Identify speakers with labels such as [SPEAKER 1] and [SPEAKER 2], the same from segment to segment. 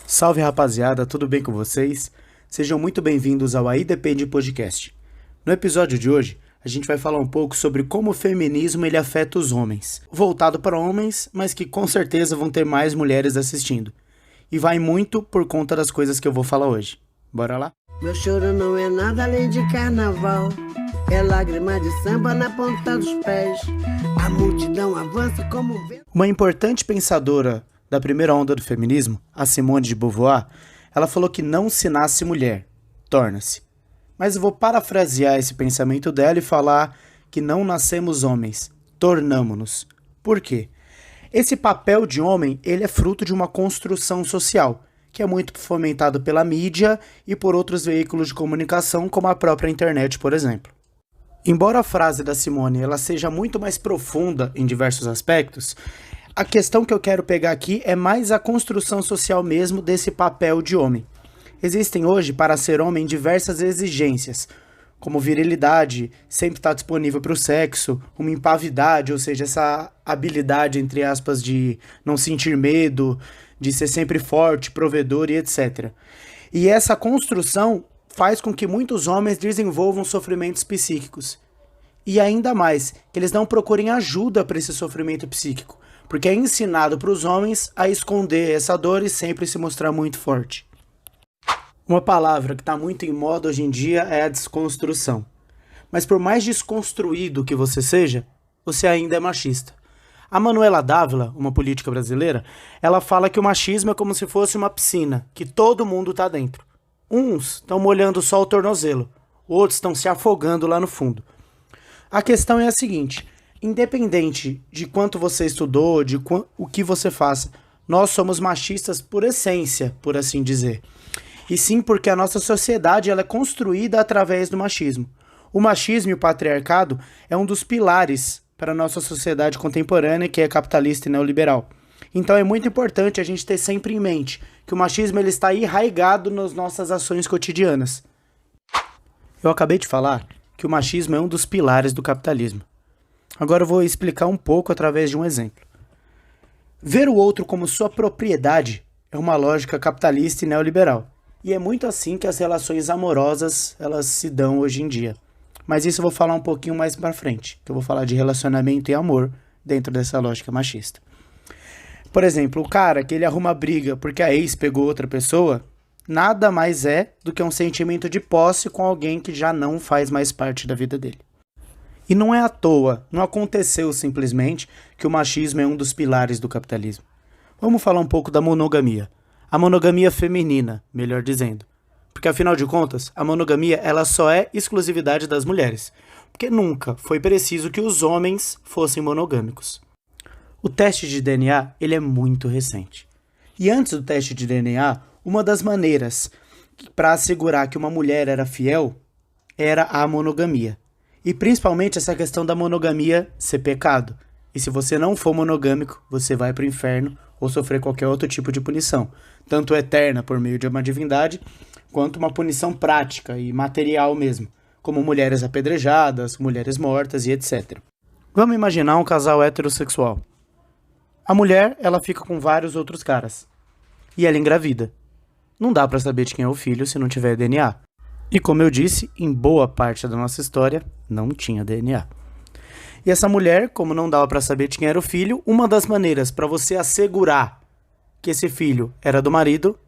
[SPEAKER 1] Salve rapaziada, tudo bem com vocês? Sejam muito bem-vindos ao Aí Depende Podcast. No episódio de hoje, a gente vai falar um pouco sobre como o feminismo ele afeta os homens. Voltado para homens, mas que com certeza vão ter mais mulheres assistindo. E vai muito por conta das coisas que eu vou falar hoje. Bora lá?
[SPEAKER 2] Meu choro não é nada além de carnaval. É lágrima de samba na ponta dos pés. A multidão avança como um vento.
[SPEAKER 1] Uma importante pensadora da primeira onda do feminismo, a Simone de Beauvoir, ela falou que não se nasce mulher, torna-se. Mas eu vou parafrasear esse pensamento dela e falar que não nascemos homens, tornamo-nos. Por quê? Esse papel de homem, ele é fruto de uma construção social, que é muito fomentado pela mídia e por outros veículos de comunicação, como a própria internet, por exemplo. Embora a frase da Simone ela seja muito mais profunda em diversos aspectos, a questão que eu quero pegar aqui é mais a construção social mesmo desse papel de homem. Existem hoje, para ser homem, diversas exigências, como virilidade, sempre estar disponível para o sexo, uma impavidade, ou seja, essa habilidade, entre aspas, de não sentir medo, de ser sempre forte, provedor e etc. E essa construção faz com que muitos homens desenvolvam sofrimentos psíquicos. E ainda mais, que eles não procurem ajuda para esse sofrimento psíquico, porque é ensinado para os homens a esconder essa dor e sempre se mostrar muito forte. Uma palavra que está muito em moda hoje em dia é a desconstrução. Mas por mais desconstruído que você seja, você ainda é machista. A Manuela Dávila, uma política brasileira, ela fala que o machismo é como se fosse uma piscina, que todo mundo está dentro. Uns estão molhando só o tornozelo, outros estão se afogando lá no fundo. A questão é a seguinte: independente de quanto você estudou, o que você faça, nós somos machistas por essência, por assim dizer. E sim porque a nossa sociedade ela é construída através do machismo. O machismo e o patriarcado é um dos pilares para a nossa sociedade contemporânea, que é capitalista e neoliberal. Então é muito importante a gente ter sempre em mente que o machismo ele está arraigado nas nossas ações cotidianas. Eu acabei de falar que o machismo é um dos pilares do capitalismo. Agora eu vou explicar um pouco através de um exemplo. Ver o outro como sua propriedade é uma lógica capitalista e neoliberal. E é muito assim que as relações amorosas elas se dão hoje em dia. Mas isso eu vou falar um pouquinho mais pra frente, que eu vou falar de relacionamento e amor dentro dessa lógica machista. Por exemplo, o cara que ele arruma briga porque a ex pegou outra pessoa, nada mais é do que um sentimento de posse com alguém que já não faz mais parte da vida dele. E não é à toa, não aconteceu simplesmente que o machismo é um dos pilares do capitalismo. Vamos falar um pouco da monogamia. A monogamia feminina, melhor dizendo. Porque afinal de contas, a monogamia ela só é exclusividade das mulheres. Porque nunca foi preciso que os homens fossem monogâmicos. O teste de DNA ele é muito recente. E antes do teste de DNA, uma das maneiras para assegurar que uma mulher era fiel era a monogamia. E principalmente essa questão da monogamia ser pecado. E se você não for monogâmico, você vai para o inferno ou sofrer qualquer outro tipo de punição. Tanto eterna por meio de uma divindade, quanto uma punição prática e material mesmo. Como mulheres apedrejadas, mulheres mortas e etc. Vamos imaginar um casal heterossexual. A mulher, ela fica com vários outros caras. E ela engravida. Não dá para saber de quem é o filho se não tiver DNA. E como eu disse, em boa parte da nossa história, não tinha DNA. E essa mulher, como não dava para saber de quem era o filho, uma das maneiras para você assegurar que esse filho era do marido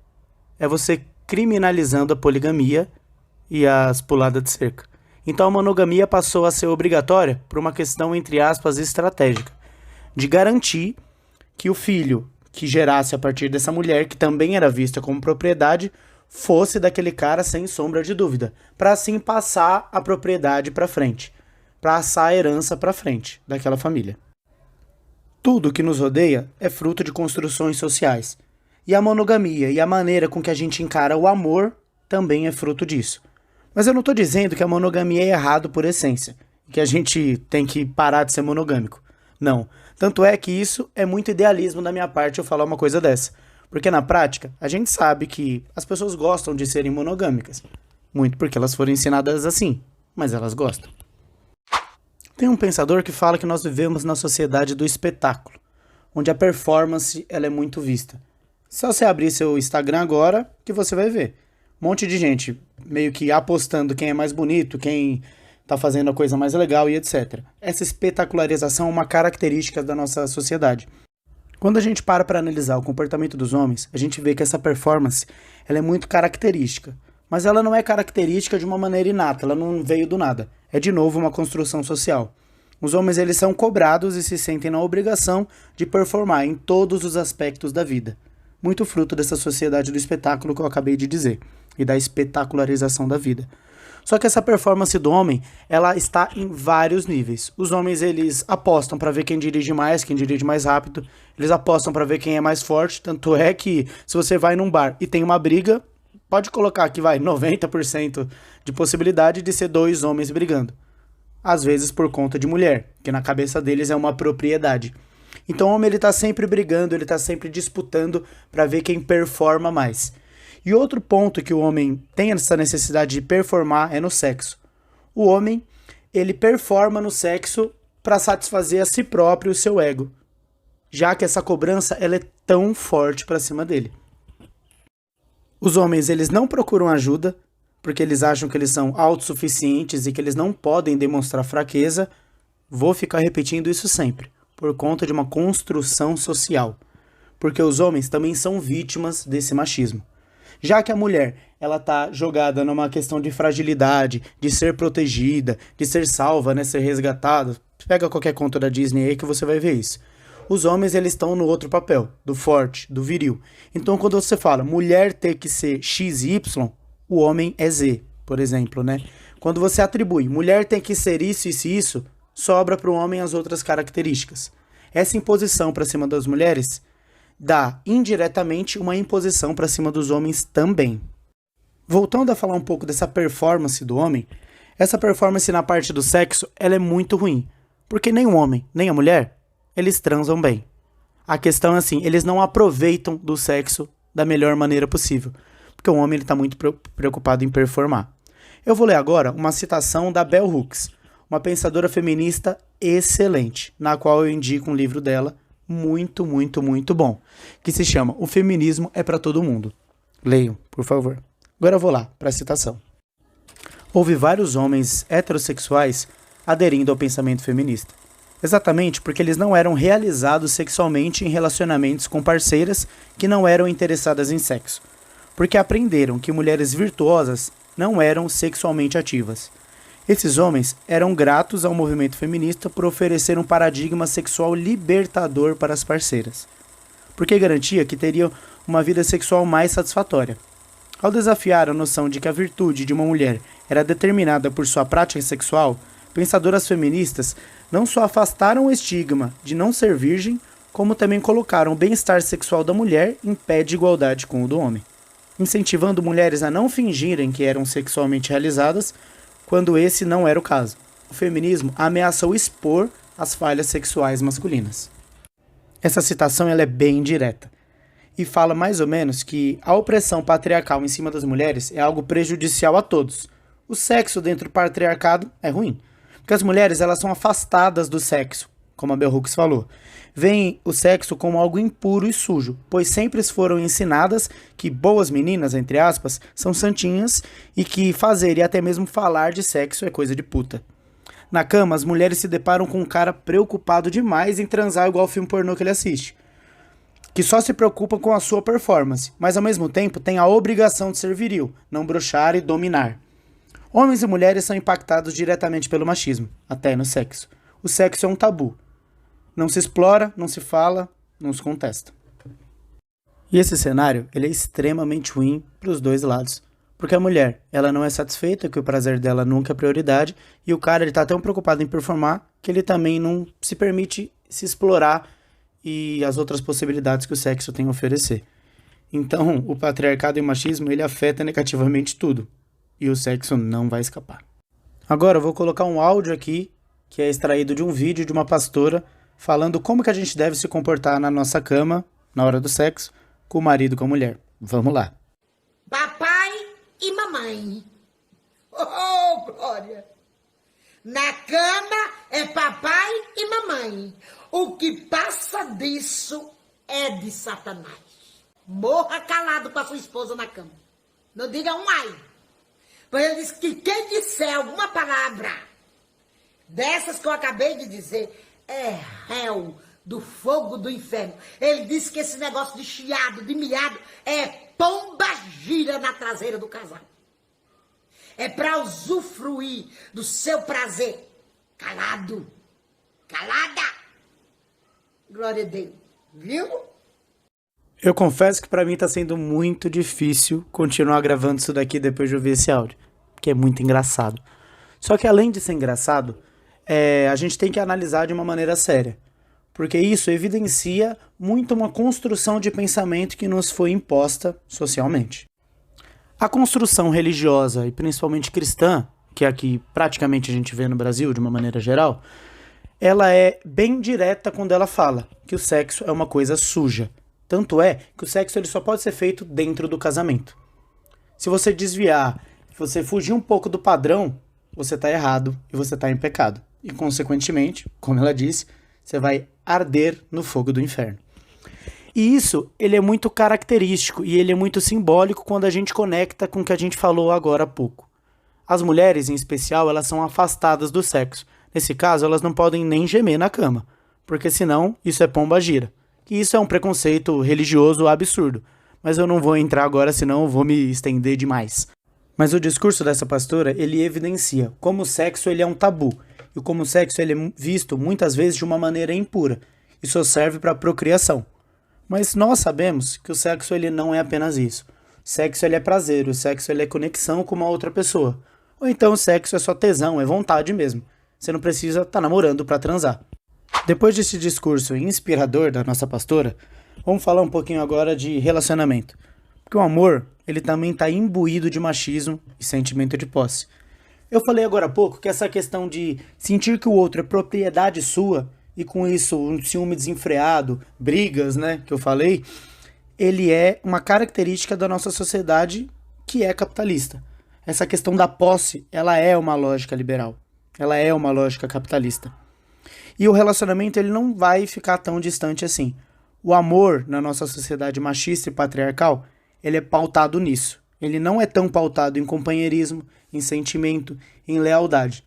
[SPEAKER 1] é você criminalizando a poligamia e as puladas de cerca. Então a monogamia passou a ser obrigatória por uma questão, entre aspas, estratégica, de garantir que o filho que gerasse a partir dessa mulher, que também era vista como propriedade, fosse daquele cara sem sombra de dúvida, para assim passar a propriedade para frente, para assar a herança para frente daquela família. Tudo que nos rodeia é fruto de construções sociais, e a monogamia e a maneira com que a gente encara o amor também é fruto disso. Mas eu não estou dizendo que a monogamia é errado por essência, que a gente tem que parar de ser monogâmico. Não. Tanto é que isso é muito idealismo da minha parte eu falar uma coisa dessa. Porque na prática, a gente sabe que as pessoas gostam de serem monogâmicas. Muito porque elas foram ensinadas assim, mas elas gostam. Tem um pensador que fala que nós vivemos na sociedade do espetáculo, onde a performance ela é muito vista. Só você abrir seu Instagram agora que você vai ver. Um monte de gente meio que apostando quem é mais bonito, quem tá fazendo a coisa mais legal e etc. Essa espetacularização é uma característica da nossa sociedade. Quando a gente para analisar o comportamento dos homens, a gente vê que essa performance ela é muito característica. Mas ela não é característica de uma maneira inata, ela não veio do nada. É de novo uma construção social. Os homens eles são cobrados e se sentem na obrigação de performar em todos os aspectos da vida. Muito fruto dessa sociedade do espetáculo que eu acabei de dizer, e da espetacularização da vida. Só que essa performance do homem, ela está em vários níveis. Os homens, eles apostam para ver quem dirige mais rápido. Eles apostam para ver quem é mais forte. Tanto é que se você vai num bar e tem uma briga, pode colocar que vai 90% de possibilidade de ser dois homens brigando. Às vezes por conta de mulher, que na cabeça deles é uma propriedade. Então o homem ele tá sempre brigando, ele tá sempre disputando para ver quem performa mais. E outro ponto que o homem tem essa necessidade de performar é no sexo. O homem, ele performa no sexo para satisfazer a si próprio e o seu ego, já que essa cobrança ela é tão forte para cima dele. Os homens, eles não procuram ajuda, porque eles acham que eles são autossuficientes e que eles não podem demonstrar fraqueza. Vou ficar repetindo isso sempre, por conta de uma construção social. Porque os homens também são vítimas desse machismo. Já que a mulher, ela tá jogada numa questão de fragilidade, de ser protegida, de ser salva, né, ser resgatada. Pega qualquer conto da Disney aí que você vai ver isso. Os homens, eles estão no outro papel, do forte, do viril. Então, quando você fala mulher ter que ser X e Y, o homem é Z, por exemplo, né? Quando você atribui mulher tem que ser isso, isso e isso, sobra para o homem as outras características. Essa imposição para cima das mulheres dá indiretamente uma imposição para cima dos homens também. Voltando a falar um pouco dessa performance do homem, essa performance na parte do sexo, ela é muito ruim, porque nem o homem, nem a mulher, eles transam bem. A questão é assim, eles não aproveitam do sexo da melhor maneira possível, porque o homem ele está muito preocupado em performar. Eu vou ler agora uma citação da Bell Hooks, uma pensadora feminista excelente, na qual eu indico um livro dela, muito, muito, muito bom, que se chama O Feminismo é para Todo Mundo. Leiam, por favor. Agora eu vou lá, para a citação. Houve vários homens heterossexuais aderindo ao pensamento feminista, exatamente porque eles não eram realizados sexualmente em relacionamentos com parceiras que não eram interessadas em sexo, porque aprenderam que mulheres virtuosas não eram sexualmente ativas. Esses homens eram gratos ao movimento feminista por oferecer um paradigma sexual libertador para as parceiras, porque garantia que teriam uma vida sexual mais satisfatória. Ao desafiar a noção de que a virtude de uma mulher era determinada por sua prática sexual, pensadoras feministas não só afastaram o estigma de não ser virgem, como também colocaram o bem-estar sexual da mulher em pé de igualdade com o do homem, incentivando mulheres a não fingirem que eram sexualmente realizadas, quando esse não era o caso. O feminismo ameaçou expor as falhas sexuais masculinas. Essa citação ela é bem direta e fala mais ou menos que a opressão patriarcal em cima das mulheres é algo prejudicial a todos. O sexo dentro do patriarcado é ruim, porque as mulheres elas são afastadas do sexo, como a Bell Hooks falou. Veem o sexo como algo impuro e sujo, pois sempre foram ensinadas que boas meninas, entre aspas, são santinhas e que fazer e até mesmo falar de sexo é coisa de puta. Na cama, as mulheres se deparam com um cara preocupado demais em transar igual o filme pornô que ele assiste, que só se preocupa com a sua performance, mas ao mesmo tempo tem a obrigação de ser viril, não broxar e dominar. Homens e mulheres são impactados diretamente pelo machismo, até no sexo. O sexo é um tabu. Não se explora, não se fala, não se contesta. E esse cenário ele é extremamente ruim para os dois lados. Porque a mulher ela não é satisfeita, que o prazer dela nunca é prioridade, e o cara está tão preocupado em performar que ele também não se permite se explorar e as outras possibilidades que o sexo tem a oferecer. Então, o patriarcado e o machismo ele afeta negativamente tudo. E o sexo não vai escapar. Agora eu vou colocar um áudio aqui, que é extraído de um vídeo de uma pastora, falando como que a gente deve se comportar na nossa cama, na hora do sexo, com o marido e com a mulher. Vamos lá.
[SPEAKER 3] Papai e mamãe. Oh, glória! Na cama é papai e mamãe. O que passa disso é de Satanás. Morra calado com a sua esposa na cama. Não diga um ai. Pois ele disse que quem disser alguma palavra dessas que eu acabei de dizer é réu do fogo do inferno. Ele disse que esse negócio de chiado, de miado, é pomba gira na traseira do casal. É para usufruir do seu prazer. Calado. Calada. Glória a Deus. Viu?
[SPEAKER 1] Eu confesso que pra mim tá sendo muito difícil continuar gravando isso daqui depois de ouvir esse áudio, porque é muito engraçado. Só que além de ser engraçado, a gente tem que analisar de uma maneira séria, porque isso evidencia muito uma construção de pensamento que nos foi imposta socialmente. A construção religiosa, e principalmente cristã, que é a que praticamente a gente vê no Brasil de uma maneira geral, ela é bem direta quando ela fala que o sexo é uma coisa suja. Tanto é que o sexo ele só pode ser feito dentro do casamento. Se você desviar, se você fugir um pouco do padrão, você está errado e você está em pecado. E, consequentemente, como ela disse, você vai arder no fogo do inferno. E isso ele é muito característico e ele é muito simbólico quando a gente conecta com o que a gente falou agora há pouco. As mulheres, em especial, elas são afastadas do sexo. Nesse caso, elas não podem nem gemer na cama, porque senão isso é pomba gira. E isso é um preconceito religioso absurdo. Mas eu não vou entrar agora, senão eu vou me estender demais. Mas o discurso dessa pastora, ele evidencia como o sexo ele é um tabu. E como o sexo ele é visto muitas vezes de uma maneira impura. E só serve para procriação. Mas nós sabemos que o sexo ele não é apenas isso. O sexo ele é prazer, o sexo ele é conexão com uma outra pessoa. Ou então o sexo é só tesão, é vontade mesmo. Você não precisa estar namorando para transar. Depois desse discurso inspirador da nossa pastora, vamos falar um pouquinho agora de relacionamento. Porque o amor, ele também está imbuído de machismo e sentimento de posse. Eu falei agora há pouco que essa questão de sentir que o outro é propriedade sua, e com isso um ciúme desenfreado, brigas, né, que eu falei, ele é uma característica da nossa sociedade que é capitalista. Essa questão da posse, ela é uma lógica liberal. Ela é uma lógica capitalista. E o relacionamento ele não vai ficar tão distante assim. O amor na nossa sociedade machista e patriarcal, ele é pautado nisso. Ele não é tão pautado em companheirismo, em sentimento, em lealdade.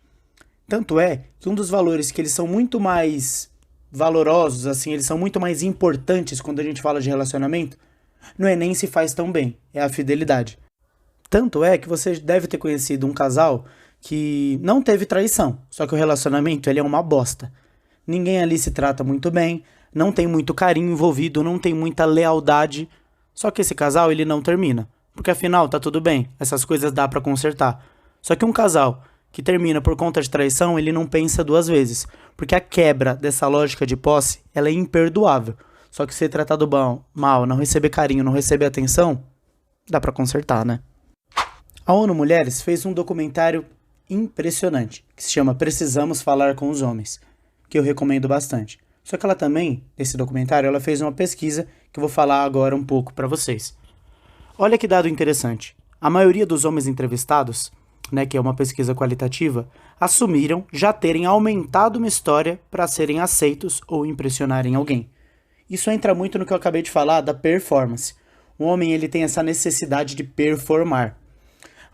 [SPEAKER 1] Tanto é que um dos valores que eles são muito mais valorosos, assim, eles são muito mais importantes quando a gente fala de relacionamento, não é nem se faz tão bem, é a fidelidade. Tanto é que você deve ter conhecido um casal que não teve traição, só que o relacionamento ele é uma bosta. Ninguém ali se trata muito bem, não tem muito carinho envolvido, não tem muita lealdade. Só que esse casal, ele não termina. Porque afinal, tá tudo bem, essas coisas dá pra consertar. Só que um casal que termina por conta de traição, ele não pensa duas vezes. Porque a quebra dessa lógica de posse, ela é imperdoável. Só que ser tratado mal, não receber carinho, não receber atenção, dá pra consertar, né? A ONU Mulheres fez um documentário impressionante, que se chama Precisamos Falar com os Homens, que eu recomendo bastante. Só que ela também, nesse documentário, ela fez uma pesquisa que eu vou falar agora um pouco para vocês. Olha que dado interessante. A maioria dos homens entrevistados, né, que é uma pesquisa qualitativa, assumiram já terem aumentado uma história para serem aceitos ou impressionarem alguém. Isso entra muito no que eu acabei de falar da performance. O homem ele tem essa necessidade de performar.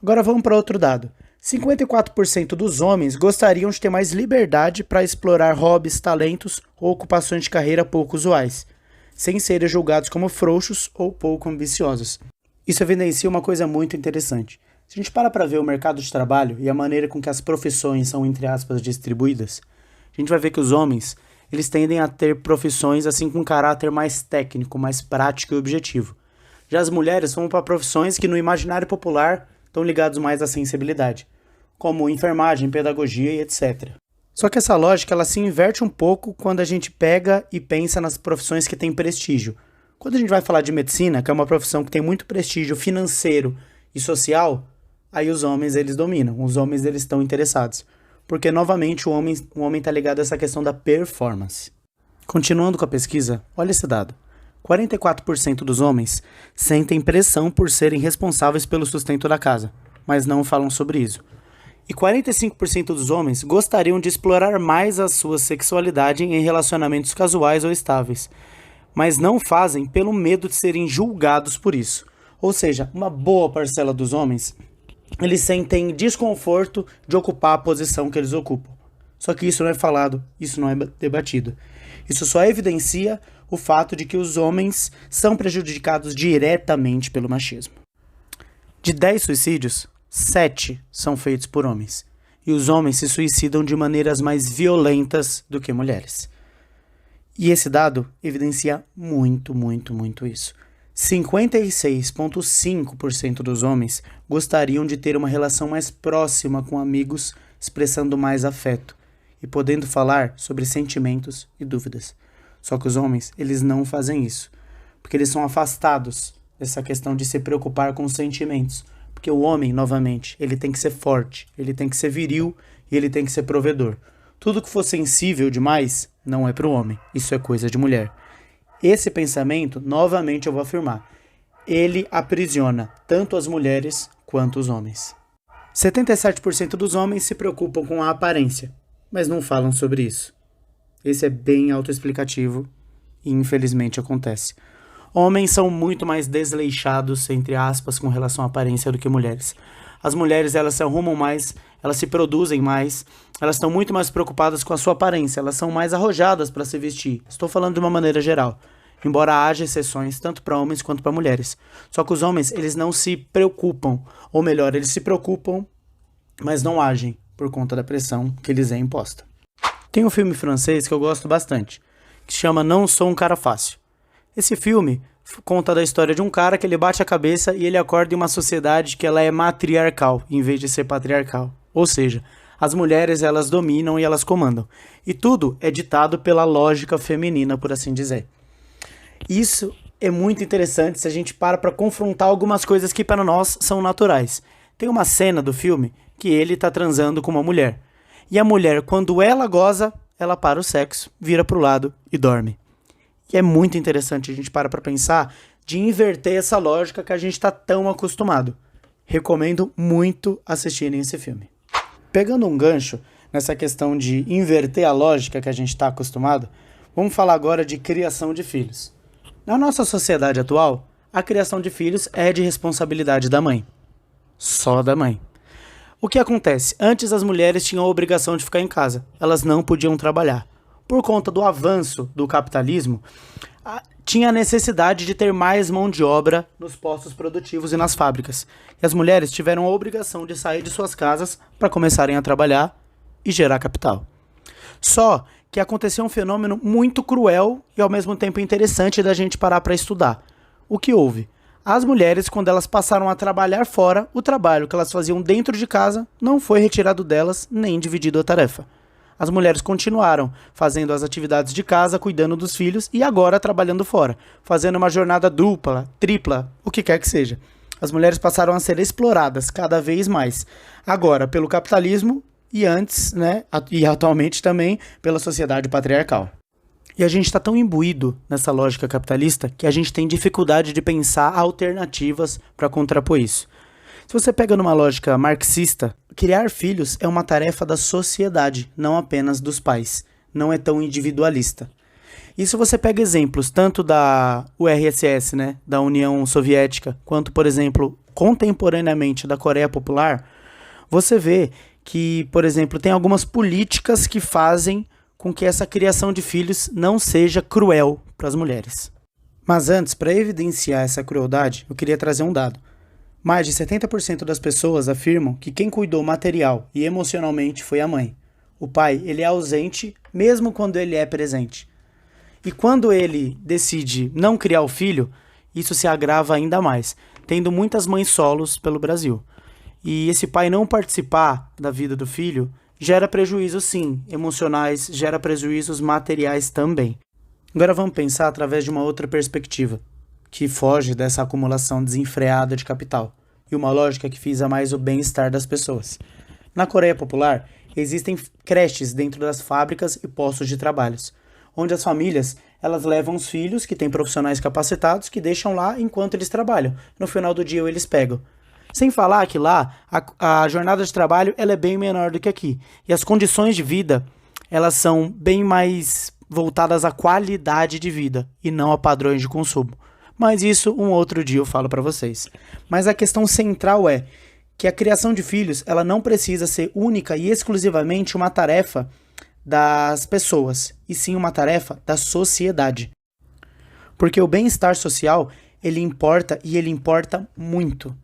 [SPEAKER 1] Agora vamos para outro dado. 54% dos homens gostariam de ter mais liberdade para explorar hobbies, talentos ou ocupações de carreira pouco usuais, sem serem julgados como frouxos ou pouco ambiciosos. Isso evidencia uma coisa muito interessante. Se a gente para ver o mercado de trabalho e a maneira com que as profissões são, entre aspas, distribuídas, a gente vai ver que os homens eles tendem a ter profissões assim com um caráter mais técnico, mais prático e objetivo. Já as mulheres vão para profissões que no imaginário popular estão ligados mais à sensibilidade, como enfermagem, pedagogia e etc. Só que essa lógica ela se inverte um pouco quando a gente pega e pensa nas profissões que têm prestígio. Quando a gente vai falar de medicina, que é uma profissão que tem muito prestígio financeiro e social, aí os homens eles dominam, os homens eles estão interessados. Porque novamente o homem está ligado a essa questão da performance. Continuando com a pesquisa, olha esse dado. 44% dos homens sentem pressão por serem responsáveis pelo sustento da casa, mas não falam sobre isso. E 45% dos homens gostariam de explorar mais a sua sexualidade em relacionamentos casuais ou estáveis, mas não fazem pelo medo de serem julgados por isso. Ou seja, uma boa parcela dos homens, eles sentem desconforto de ocupar a posição que eles ocupam. Só que isso não é falado, isso não é debatido. Isso só evidencia o fato de que os homens são prejudicados diretamente pelo machismo. De 10 suicídios, 7 são feitos por homens. E os homens se suicidam de maneiras mais violentas do que mulheres. E esse dado evidencia muito isso. 56,5% dos homens gostariam de ter uma relação mais próxima com amigos, expressando mais afeto e podendo falar sobre sentimentos e dúvidas. Só que os homens, eles não fazem isso, porque eles são afastados dessa questão de se preocupar com os sentimentos. Porque o homem, novamente, ele tem que ser forte, ele tem que ser viril e ele tem que ser provedor. Tudo que for sensível demais não é para o homem, isso é coisa de mulher. Esse pensamento, novamente eu vou afirmar, ele aprisiona tanto as mulheres quanto os homens. 77% dos homens se preocupam com a aparência, mas não falam sobre isso. Esse é bem autoexplicativo e infelizmente acontece. Homens são muito mais desleixados, entre aspas, com relação à aparência do que mulheres. As mulheres, elas se arrumam mais, elas se produzem mais, elas estão muito mais preocupadas com a sua aparência, elas são mais arrojadas para se vestir. Estou falando de uma maneira geral, embora haja exceções tanto para homens quanto para mulheres. Só que os homens, eles não se preocupam, ou melhor, eles se preocupam, mas não agem por conta da pressão que lhes é imposta. Tem um filme francês que eu gosto bastante, que se chama Não Sou um Cara Fácil. Esse filme conta da história de um cara que ele bate a cabeça e ele acorda em uma sociedade que ela é matriarcal, em vez de ser patriarcal. Ou seja, as mulheres elas dominam e elas comandam. E tudo é ditado pela lógica feminina, por assim dizer. Isso é muito interessante se a gente para confrontar algumas coisas que para nós são naturais. Tem uma cena do filme que ele está transando com uma mulher. E a mulher, quando ela goza, ela para o sexo, vira para o lado e dorme. E é muito interessante a gente para pensar de inverter essa lógica que a gente está tão acostumado. Recomendo muito assistirem esse filme. Pegando um gancho nessa questão de inverter a lógica que a gente está acostumado, vamos falar agora de criação de filhos. Na nossa sociedade atual, a criação de filhos é de responsabilidade da mãe. Só da mãe. O que acontece? Antes as mulheres tinham a obrigação de ficar em casa. Elas não podiam trabalhar. Por conta do avanço do capitalismo, tinha a necessidade de ter mais mão de obra nos postos produtivos e nas fábricas. E as mulheres tiveram a obrigação de sair de suas casas para começarem a trabalhar e gerar capital. Só que aconteceu um fenômeno muito cruel e ao mesmo tempo interessante da gente parar para estudar. O que houve? As mulheres, quando elas passaram a trabalhar fora, o trabalho que elas faziam dentro de casa não foi retirado delas nem dividido a tarefa. As mulheres continuaram fazendo as atividades de casa, cuidando dos filhos e agora trabalhando fora, fazendo uma jornada dupla, tripla, o que quer que seja. As mulheres passaram a ser exploradas cada vez mais, agora pelo capitalismo e antes, e atualmente também pela sociedade patriarcal. E a gente está tão imbuído nessa lógica capitalista que a gente tem dificuldade de pensar alternativas para contrapor isso. Se você pega numa lógica marxista, criar filhos é uma tarefa da sociedade, não apenas dos pais. Não é tão individualista. E se você pega exemplos tanto da URSS, da União Soviética, quanto, por exemplo, contemporaneamente da Coreia Popular, você vê que, por exemplo, tem algumas políticas que fazem com que essa criação de filhos não seja cruel para as mulheres. Mas antes, para evidenciar essa crueldade, eu queria trazer um dado. Mais de 70% das pessoas afirmam que quem cuidou material e emocionalmente foi a mãe. O pai, ele é ausente mesmo quando ele é presente. E quando ele decide não criar o filho, isso se agrava ainda mais, tendo muitas mães solos pelo Brasil. E esse pai não participar da vida do filho gera prejuízos, sim, emocionais, gera prejuízos materiais também. Agora vamos pensar através de uma outra perspectiva, que foge dessa acumulação desenfreada de capital, e uma lógica que visa mais o bem-estar das pessoas. Na Coreia Popular, existem creches dentro das fábricas e postos de trabalhos, onde as famílias elas levam os filhos, que têm profissionais capacitados, que deixam lá enquanto eles trabalham. No final do dia eles pegam. Sem falar que lá a jornada de trabalho ela é bem menor do que aqui. E as condições de vida elas são bem mais voltadas à qualidade de vida e não a padrões de consumo. Mas isso um outro dia eu falo para vocês. Mas a questão central é que a criação de filhos, ela não precisa ser única e exclusivamente uma tarefa das pessoas, e sim uma tarefa da sociedade. Porque o bem-estar social, ele importa e ele importa muito.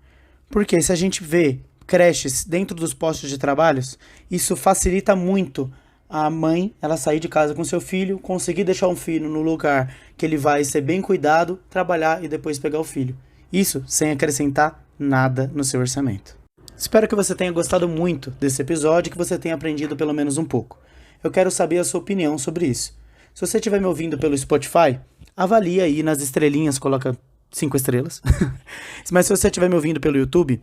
[SPEAKER 1] Porque se a gente vê creches dentro dos postos de trabalho, isso facilita muito a mãe, ela sair de casa com seu filho, conseguir deixar um filho no lugar que ele vai ser bem cuidado, trabalhar e depois pegar o filho. Isso sem acrescentar nada no seu orçamento. Espero que você tenha gostado muito desse episódio e que você tenha aprendido pelo menos um pouco. Eu quero saber a sua opinião sobre isso. Se você estiver me ouvindo pelo Spotify, avalie aí nas estrelinhas, coloca 5 estrelas. Mas se você estiver me ouvindo pelo YouTube,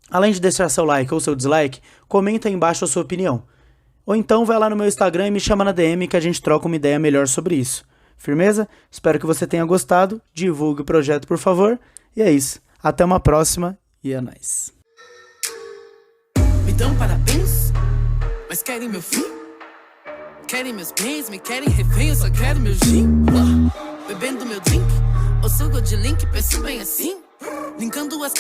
[SPEAKER 1] além de deixar seu like ou seu dislike, comenta aí embaixo a sua opinião. Ou então vai lá no meu Instagram e me chama na DM que a gente troca uma ideia melhor sobre isso. Firmeza? Espero que você tenha gostado. Divulgue o projeto, por favor. E é isso. Até uma próxima e é nóis.
[SPEAKER 4] Me dão parabéns, mas querem meu fim. Querem meus bens, me querem refém, eu só quero meu gin. Bebendo meu drink, ou sugo de link, penso bem assim. Linkando as